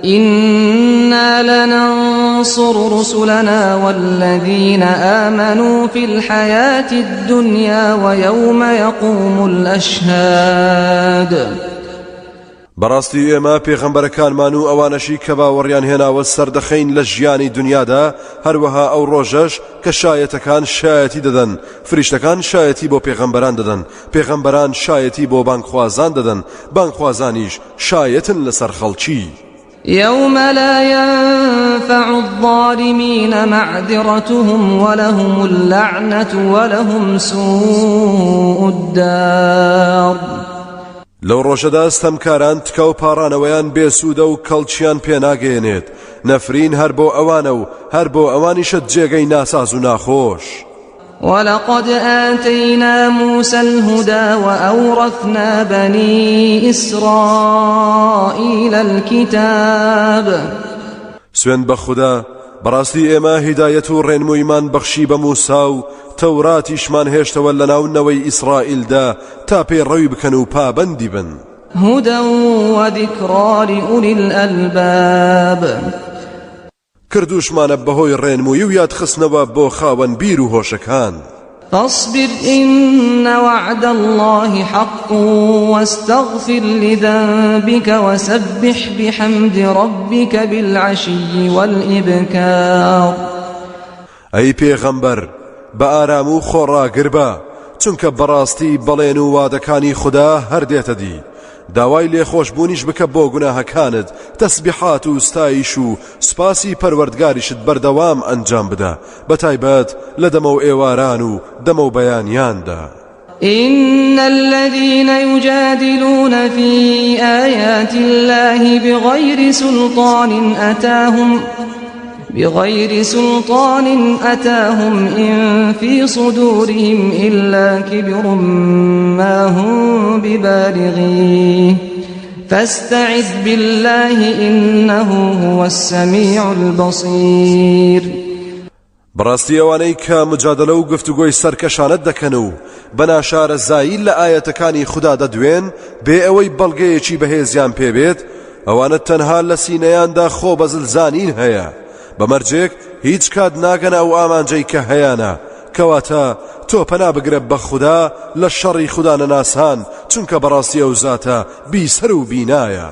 إنا لننصر رسلنا والذين آمنوا في الحياة الدنيا ويوم يقوم الأشهاد. بەڕاستی ئێمە پێغەمبەرەکانمان و ئەوانەشی کە باوەڕیان هێناوە سەردەخەین لە ژیانی دنیادا، هەروەها ئەو ڕۆژەش کە شایەتەکان شایەتی دەدەن، فریشتەکان شایەتی بۆ پێغەمبەران دەدەن، پێغەمبەران شایەتی بۆ بانگخوازان دەدەن، بانگخوازانیش شایەتن لەسەر خەڵکی. يوم لا ينفع الظالمين معذرتهم ولهم اللعنة ولهم سوء الدار. لەو ڕۆژەدا ستەمکاران تکە و پاڕانەوەیان بێسوودە و کەڵکیان پێناگەێنێت، نەفرین هەر بۆ ئەوانە و هەر بۆ ئەوانیشت جێگەی ناساز و ناخۆش. ولقد آتينا موسى الهدى وأورثنا بني إسرائيل الكتاب. سوێن بە خوددا بەڕاستی ئێمە هیدایەت و ڕێنموویمان بەخشی بە موسا و تەوراتیشمان هێشتەوە لە ناونەوەی ئیسرائیلدا تا پێڕەوی بکەن و پابەندی بن. هدى وذكرى لأولي الألباب کردوشمانە بەهۆی ڕێنمووی و یادخستنەوە بۆ خاوەن بیر و هۆشەکان. فاصبر إن وعد الله حق واستغفر لذنبك وسبح بحمد ربك بالعشي والإبكار. ئەی پێغەمبەر بە ئارام و خۆڕاگر بە، چونکە بەڕاستی بەڵێن و وادەکانی خوددا هەردێتە دی. داوای لێخۆشبوونیش بکە بۆ گوناهەکانت، تەسبیحات و ستایش و سپاسی پەروەردگاریشت بەردەوام ئەنجام بدە، بەتایبەت لە دەمە و ئێواران و دەمە و بەیانیاندا. إن الذين يجادلون في آيات الله بغير سلطان أتاهم إن في صدورهم إلا كبر ما هم ببالغيه فاستعذ بالله إنه هو السميع البصير. بەڕاستی ئەوانەی کە مجادلە و گفتوگۆی سەرکەشانت دەکەن و بەناشارە زایل لە ئاەتەکانی خوددا دەدوێن بێ ئەوەی بەڵگەیەکی بەهێزیان پێبێت، ئەوانە تەنها لە سینەیاندا خۆ بەزلزانین هەیە، بەمەرجێک هیچ کات ناگەنە ئەو ئامانجەی کە هەیەنە، کەواتە تۆ پەنا بگرە بە خوددا لە شەڕی خوددا نەناسان، چونکە بەڕاستی ئەو زاتە بیسەر و بینایە.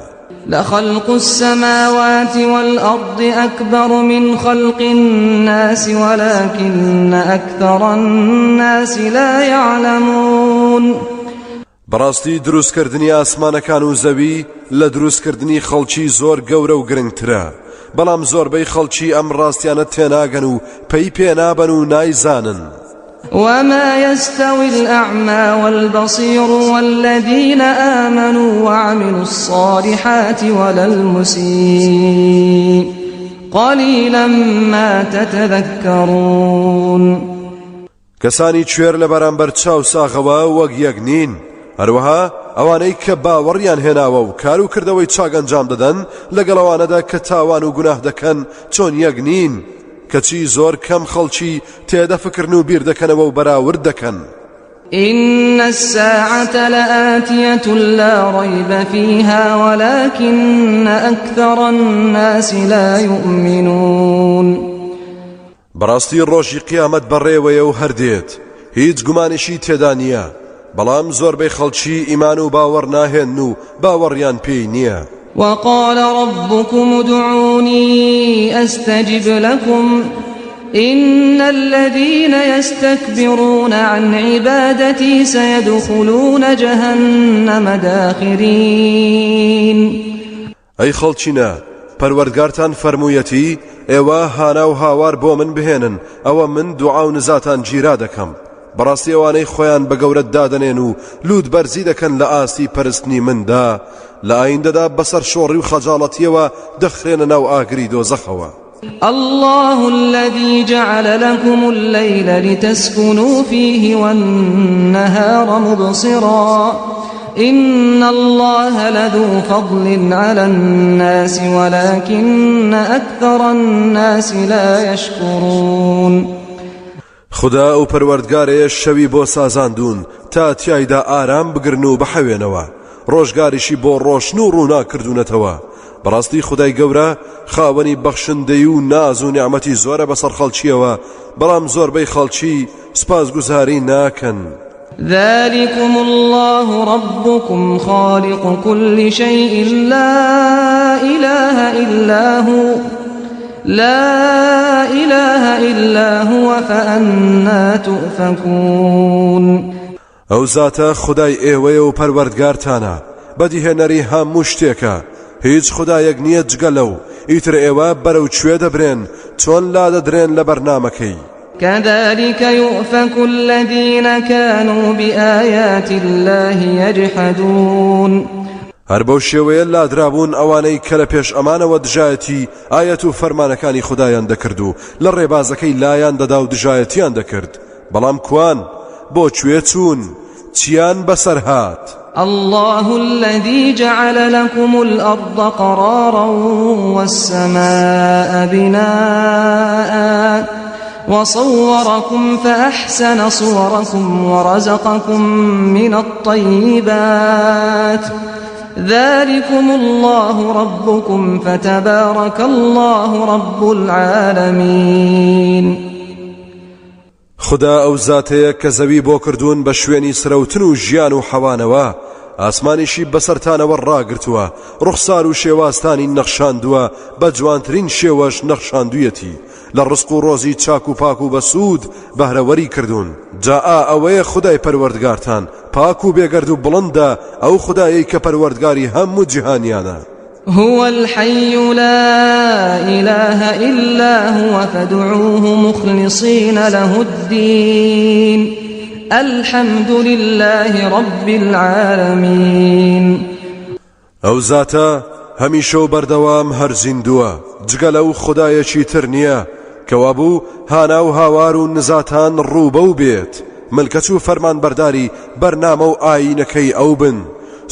لخلق السماوات والأرض أكبر من خلق الناس ولكن أكثر الناس لا يعلمون. بەڕاستی دروستکردنی ئاسمانەکان و زەوی لە دروستکردنی خەڵکی زۆر گەورە و گرنگترە، بەڵام زۆربەی خەڵکی ئەم ڕاستیانە تێناگەن و پێی پێنابەن و نایزانن. وما يستوي الأعمى والبصير والذين آمنوا وعملوا الصالحات ولا المسيء قليلا ما تتذكرون. کەسانی کوێر لە بەرامبەر چاو ساغەوە وەک یەک نین، هەروەها ئەوانەی کە باوەڕیان هێناوە و کار و کردەوەی چاک ئەنجام دەدەن لەگەڵەوانەدا کە تاوان و گوناه دەکەن چۆن یەک نین، کەچی زۆر کەم خەڵکی تێدە فکرن و بیر دەکەنەوە و بەراورد دەکەن. إن الساعة لآتية لا ريب فيها ولكن أكثر الناس لا يؤمنون. بەڕاستی ڕۆژی قیامەت بەڕێوەیە و هەردێت، هیچ گومانێکی تێدا نییە، بەڵام زۆربەی خەڵکی ئیمان و باوەڕ ناهێن و باوەڕیان پێی نییە. وقال ربكم ادعوني أستجب لكم إن الذين يستكبرون عن عبادتي سيدخلون جهنم داخرين. ئەی خەڵچینە، پەروەردگارتان فەرموویەتی ئێوە هانا و هاوار بۆ من بهێنن، ئەوە من دوعا و نزاتان گیرا دەکەم. بەڕاستی ئەوانەی خۆیان بە گەورەت دادەنێن و لوود بەرزی دەکەن لە ئاستی پەرستنی مندا، لە ئایندەدا بەسەر شۆڕی و خەجاڵەتیەوە دەخرێنە ناو ئاگری دۆزەخەوە. الله الذي جعل لكم الليل لتسكنوا فيه والنهار مبصرا إن الله لذو فضل على الناس ولكن أكثر الناس لا يشكرون. خدا و پەروەردگارێ شەوی بۆ سازاندون تا تیایدا ئارام بگرن و بەحەوێنەوە، ڕۆژگاریشی بۆ ڕۆشن و ڕوونا کردوونەتەوە. بەڕاستی خدای گەورە خاوەنی بەخشندەی و ناز و نیعمەتی زۆرە بەسەر خەڵکیەوە، بەڵام زۆربەی خەڵکی سپاسگوزاری ناکەن. ذلكم الله ربكم خالق كل شيء لا إله إلا هو فأنا تؤفكون. ئەو زاتە خدای ئێوەیە و پەروەردگارتانە، بەدیهێنەری هەموو شتێکە، هیچ خدایەک نییە جگە لەو، ئیتر ئێوە بەرەو کوێ دەبرێن چۆن لا دەدرێن لە بەرنامەکەی. كذلك يؤفك الذين كانوا بآيات الله يجحدون. هەر بەو شێوەیە لادرابوون ئەوانەی کە لە پێش ئەمانەوە دژایەتی ئایەت و فەرمانەکانی خودایان دەکرد و لە ڕێبازەکەی لایان دەدا و دژایەتیان دەکرد، بەڵام کوان بۆ کوێ چوون، چیان بەسەر هات. الله الذي جعل لكم الأرض قرارا والسماء بناء وصوركم فأحسن صوركم ورزقكم من الطيبات ذلكم الله ربكم فتبارك الله رب العالمين. خدا ئەو زاتەیە کە زەوی بۆ کردوون بە شوێنی سرەوتن و ژیان و حەوانەوە، ئاسمانیشی بەسەرتانەوە ڕاگرتووە، ڕوخسار و شێوازتانی نەخشاندووە، بە جوانترین شێوەش نەخشاندوویەتی، لە ڕزق و ڕۆزی چاک و پاک و بەسوود بەهرەوەری کردوون. جا ئەوەیە خدای پەروەردگارتان پاک و بێگەرد و بڵندە، ئەو خدایەی کە پەروەردگاری هەموو جیهانیانە. هو الحي لا إله إلا هو فادعوه مخلصين له الدين الحمد لله رب العالمين. ئەو زاتە هەمیشە و بەردەوام هەر زیندووە، جگە لەو خدایەکی تر نییە کەوا بوو هانا و هاوار و نزاتان ڕووبەو بێت، ملکەت و فەرمانبەرداری بەرنامە و ئاینەکەی ئەو بن.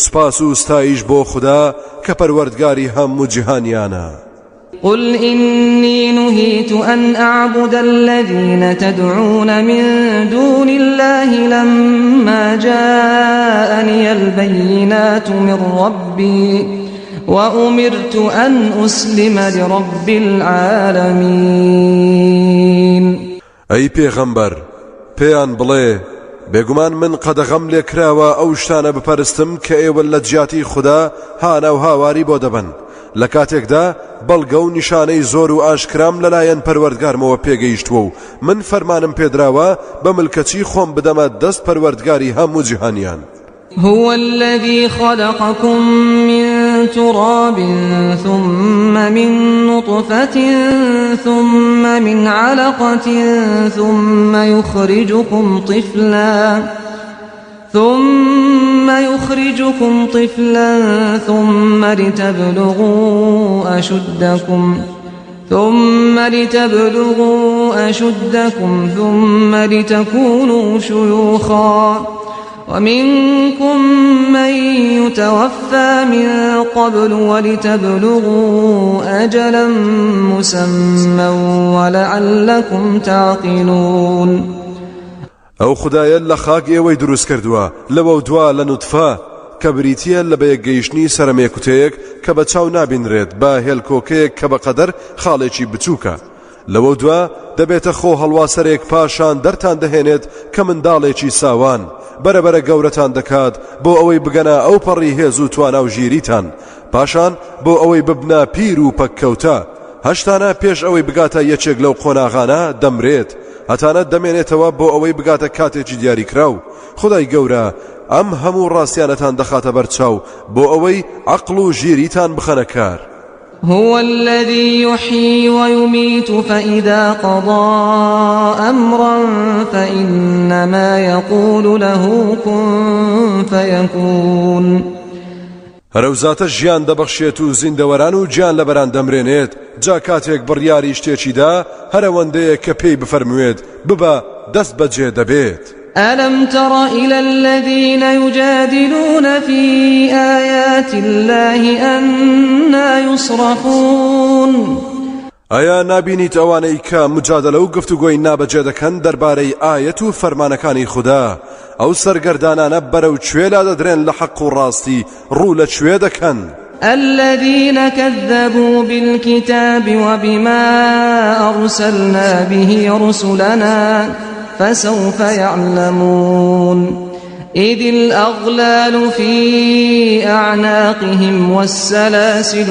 سپاس و ستایش بۆ خدا کە پەروەردگاری هەموو جیهانیانە. قل إني نهيت أن أعبد الذين تدعون من دون الله لما جاءني البينات من ربي وأمرت أن أسلم لرب العالمين. أي پیغمبر پیان بڵێ بێگومان من قەدەغەم لێکراوە ئەو شتانە بپەرستم کە ئێوە لە جیاتی خوددا هانا و هاواری بۆ دەبن، لە کاتێکدا بەڵگە و نیشانەی زۆر و ئاشکرام لەلایەن پەروەردگارمەوە پێگەیشتووە و من فەرمانم پێدراوە بە ملکەتی خۆم بدەمە دەست پەروەردگاری هەموو جیهانیان. هو الذي خلقكم من تراب ثم من نطفة ثم من علقة ثم يخرجكم طفلا ثم لتبلغوا أشدكم ثم لتكونوا شيوخا ومنكم من يتوفى من قبل ولتبلغوا أجلا مسمى ولعلكم تعقلون. ئەو خدایە لە خاک ئێوەی دروست کردووە، لەوە دوا لە نوتفە کە بریتیە لە بەیەکگەیشتنی سەرمێکوتەیەک کە بە چاو نابینرێت بە هێلکۆکەیەک کە بەقەدەر خاڵێکی بچووکە، لەوە دوا دەبێتە خۆ هەڵواسەرێک پاشان دەرتان دەهێنێت کە منداڵێکی ساوان بەرەبەرە گەورەتان دەکات بۆ ئەوەی بگەنە ئەو پەڕی هێز و توانا و ژیریتان، پاشان بۆ ئەوەی ببنە پیر و پەککەوتە، هەشتانە پێش ئەوەی بگاتە یەکێک لەو قۆناغانە دەمرێت، هەتانە دەمێنێتەوە بۆ ئەوەی بگاتە کاتێکی دیاریکراو. خدای گەورە ئەم هەموو ڕاستیانەتان دەخاتە بەرچاو بۆ ئەوەی عەقڵ و ژیریتان بخەنە کار. هو الذي يحيي ويميت فإذا قضى أمرا فإنما يقول له كن فيكون. هەرەو زاتە ژیان دەبەخشێت و زیندەوەران و گیان لەبەران دەمرێنێت، جا کاتێک بڕیاری شتێکیدا هەرەوەندەیە کە پێی بفەرموێت ببە دەست بەجێ دەبێت. ألم تر إلى الذين يجادلون في آيات الله أنى يصرفون. ئایا نابینیت ئەوانەی کە مجادلە و گفتوگۆی نابەجێ دەکەن دەربارەی ئایەت و فەرمانەکانی خوددا، ئەو سەرگەردانانە بەرەو کوێلا دەدرێن لە حەق و ڕاستی ڕوو لە کوێ دەکەن. الذين كذبوا بالكتاب وبما أرسلنا به رسلنا فسوف يعلمون. إذ الأغلال في أعناقهم والسلاسل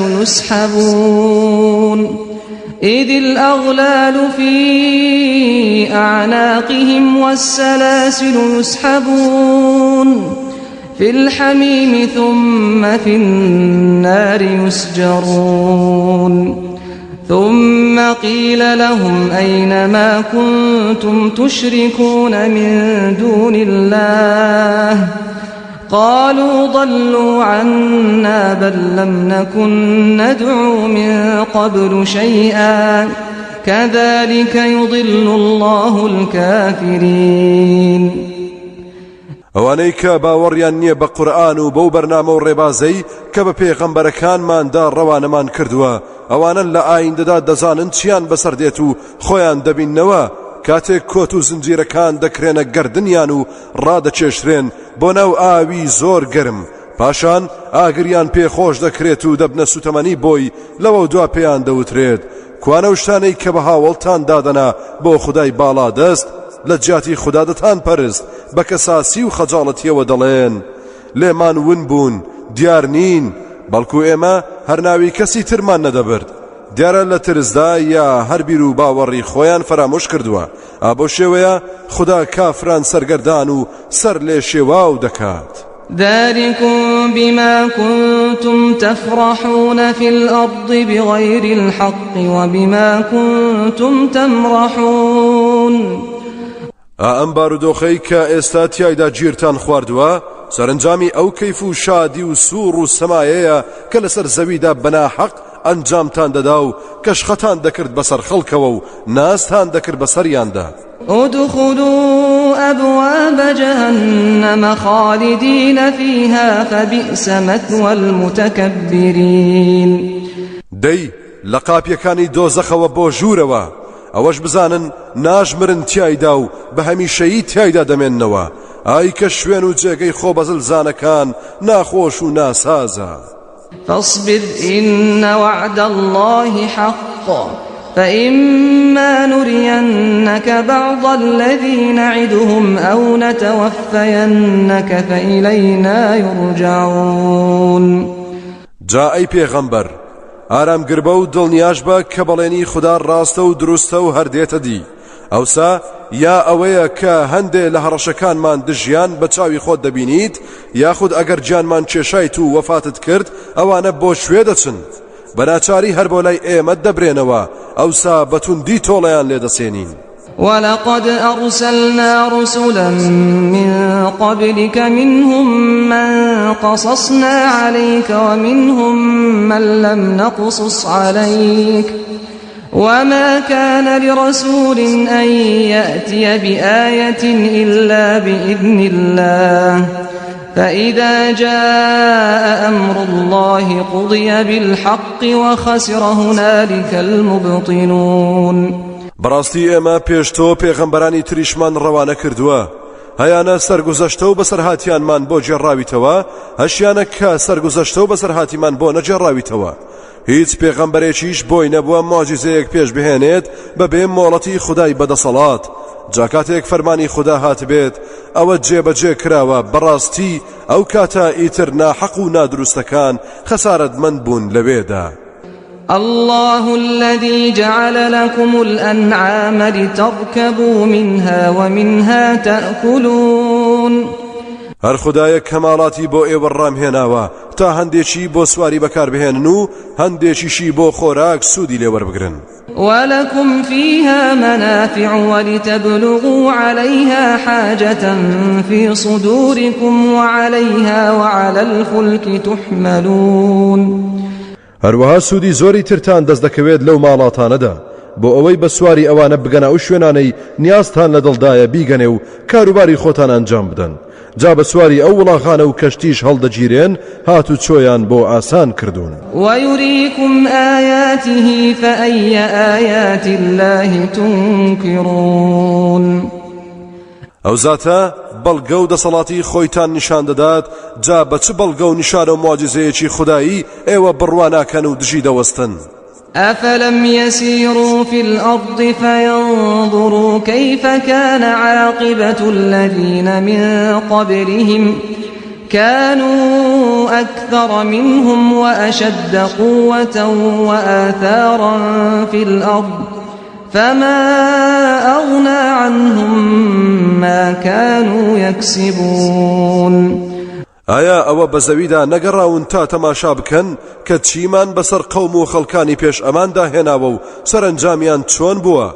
يسحبون في الحميم ثم في النار يسجرون. ثم قيل لهم أين ما كنتم تشركون من دون الله قالوا ضلوا عنا بل لم نكن ندعو من قبل شيئا كذلك يضل الله الكافرين. ئەوانەی کە باوەڕیان نییە بە قورئان و بەو بەرنامە و ڕێبازەی کە بە پێغەمبەرەکانماندا ڕەوانەمان کردووە ئەوانن لە ئایندەدا دەزانن چیان بەسەر دێت و خۆیان دەبیننەوە کاتێک کۆت و زنجیرەکان دەکرێنە گەردنیان و ڕادەچێشرێن بۆ ناو ئاوی زۆر گەرم پاشان ئاگریان پێخۆش دەکرێت و دەبنە سوتەمەنی بۆی لەوە دوا پێیان دەوترێت کوانە و شتانەی کە بە هاوڵتان دادەنا بۆ خودای باڵا دەست لە جیاتی خوددا دەتان پەرست بە کەساسی و خەجاڵەتیەوە دەڵێن لێمان ون بوون دیار نین بەڵکو ئێمە هەر ناوی کەسی ترمان نەدەبرد دیارە لە ترسدا یا هەربیر و باوەڕی خۆیان فرامۆش کردووە ئابۆ شێوەیە خوددا کافران سەرگەردان و سەر لێ شێواو دەکات ذلكم بما كنتم تفرحون في الأرض بغير الحق وبما كنتم تمرحون ئەم بارودۆخەی کە ئێستا تیایدا گیرتان خواردووە سەرنجامی ئەو کەیف و شادی و سوور و سەمایەیە کە لەسەر زەویدا بەناحەق ئەنجامتان دەدا و کەشخەتان دەکرد بەسەر خەڵکەوە و ناستان دەکرد بەسەریاندا ادخلوا أبواب جهنم خالدين فيها فبئس مثوى المتكبرين دەی لە قاپیەکانی دۆزەخەوە بۆ ژوورەوە ئەوەش بزانن ناژمرن تیایدا و بە هەمیشەیی تیایدا دەمێننەوە ئای کە شوێن و جێگەی خۆبەزل زانەکان ناخۆش و ناسازە فاصبر إن وعد الله حق فإما نرينك بعض الذي نعدهم أو نتوفينك فإلينا يرجعون جا ئەی پێغەمبەر ئارامگر بە و دڵنیاش بە کە بەڵێنی خوددا ڕاستە و دروستە و هەردێتە دی ئەوسا یا ئەوەیە کە هەندێ لە هەڕەشەکانمان دژیان بە چاوی خۆت دەبینیت یاخود ئەگەر گیانمان کێشایت و وەفاتت کرد ئەوانە بۆ شوێ دەچن بەناچاری هەر بۆ لای ئێمە دەبرێنەوە ئەوسا بەتوندی تۆڵەیان لێدەسێنین ولقد أرسلنا رسلا من قبلك منهم من قصصنا عليك ومنهم من لم نقصص عليك وما كان لرسول أن يأتي بآية إلا بإذن الله فإذا جاء أمر الله قضي بالحق وخسر هنالك المبطلون بەڕاستی ئێمە پێشتۆ پێغەمبەرانی تریشمان ڕەوانە کردووە هەیانە سەرگوزەشتە و بەسەرهاتیانمان بۆ جێڕاویتەوە هەشیانە کە سەرگوزەشتە و بەسەرهاتیمان بۆ نەجێڕاویتەوە هیچ پێغەمبەرێکیش بۆی نەبووە مۆجیزەیەک پێش بهێنێت بەبێ مۆڵەتی خودای بەدەسەڵات جاکاتێک فەرمانی خوددا هاتبێت ئەوە جێبەجێ کراوە بەڕاستی ئەو کاتە ئیتر ناحەق و نادروستەکان خەسارەتمەند بوون لەوێدا الله الذي جعل لكم الأنعام لتركبوا منها ومنها تأكلون هەر خودایە کەماڵاتی بۆ ئێوە ڕامهێناوە تا هەندێکی بۆ سواری بەکاربهێنن و هەندێکیشی بۆ خۆراک سوودی لێوەربگرن ولكم فيها منافع ولتبلغوا عليها حاجة في صدوركم وعليها وعلى الفلك تحملون هەروەها سوودی زۆری ترتان دەست دەکەوێت لەو ماڵاتانەدا بۆ ئەوەی بە سواری ئەوانە بگەنە ئەو شوێنانەی نیازتان لە دڵدایە بیگەنێ و کاروباری خۆتان ئەنجام بدەن جا بە سواری ئەو وڵاغانە و کەشتیش هەڵدەگیرێن هات و چۆیان بۆ ئاسان کردوون ويريكم آياته فأي آيات الله تنكرون ئەو زاتە بەڵگە و دەسەڵاتی خۆیتان نیشان دەدات جا بە چ بەڵگە و نیشانە و مۆجیزەیەکی خودایی ئێوە بڕواناکەن و دژی دەوەستن أفلم يسيروا في الأرض فينظروا كيف كان عاقبة الذين من قبلهم كانوا أكثر منهم وأشد قوة وآثارا في الأرض فما أغنى عنهم ما كانوا يكسبون ئایا ئەوە بە زەویدا نەگەڕاون تا تەماشا بکەن کە چیمان بەسەر قەوم و خەڵکانی پێش ئەماندا هێناوە و سەرنجامیان چۆن بووە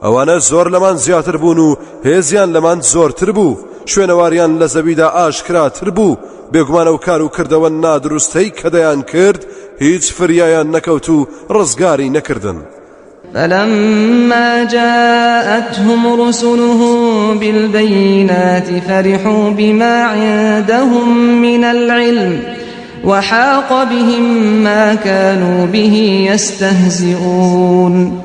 ئەوانە زۆر لەمان زیاتر بوون و هێزیان لەمان زۆرتر بوو شوێنەواریان لە زەویدا ئاشکراتر بوو بێگومانە و کار و کردەوە نادروستەی کە دەیان کرد هیچ فریایان نەکەوت و ڕزگاری نەکردن فلما جاءتهم رسلهم بالبينات فرحوا بما عندهم من العلم وحاق بهم ما كانوا به يستهزئون.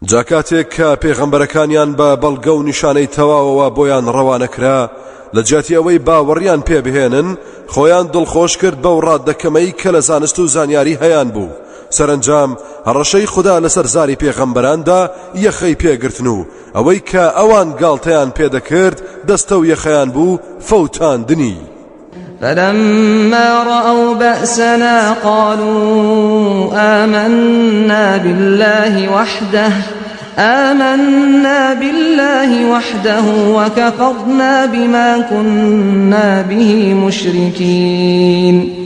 جاکاتێک کە پێغەمبەرەکانیان بە بەڵگە و نیشانەی تەواوەوە بۆیان ڕەوانەکرا لە جیاتی ئەوەی باوەڕیان پێ بهێنن خۆیان دڵخۆش کرد بەو ڕاددەکەمەی کە لە زانست و زانیاری هەیان بوو. سەرنجام هەڕەشەی خوددا لەسەر زاری پێغەمبەراندا یەخەی پێگرتن و ئەوەی کە ئەوان گاڵتەیان پێدەکرد دەستە و یەخەیان بوو فەوتاندنی. فلما رأوا بأسنا قالوا آمنا بالله وحده وكفرنا بما كنا به مشركين.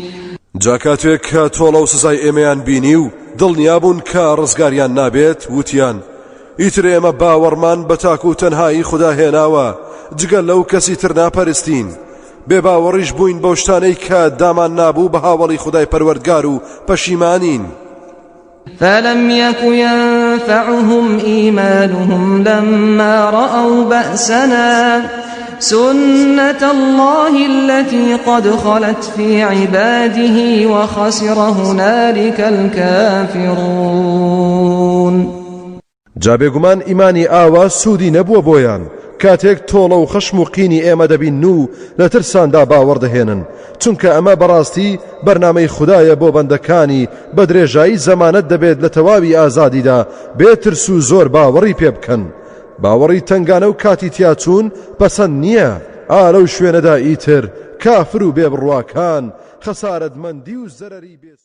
جاکاتێک کە تۆڵە و سزای ئێمەیان بینی و دڵنیابوون کە ڕزگاریان نابێت وتیان ئیتر ئێمە باوەڕمان بە تاکو و تەنهایی خوددا هێناوە جگەل لەو کەسی تر ناپەرستین. بێ باوەڕیش بووین بەو شتانەی کە دامان نابوو بە هاوڵی خودای پەروەردگار و پەشیمانین. فلم يك ينفعهم إيمانهم لما رأوا بأسنا سنة الله التي قد خلت في عباده وخسر هنالك الكافرون. جابێگومان ئیمانی ئاوا سوودی نەبووە بۆیان کاتێک تۆڵە و خەشم و قینی ئێمە دەبین و لە ترساندا باوەڕ دەهێنن چونکە ئەمە بەڕاستی بەرنامەی خوددایە بۆ بەندەکانی بە درێژایی زەمانەت دەبێت لە تەواوی ئازادیدا بێترس و زۆر باوەڕی پێ بکەن. باوەڕی تنگانە و کاتی تیاچوون پەسەند نییە. ئالەو شوێنەدا ئیتر کافر و بێبڕواکان خەسارەتمەندی و زەرەری بێت.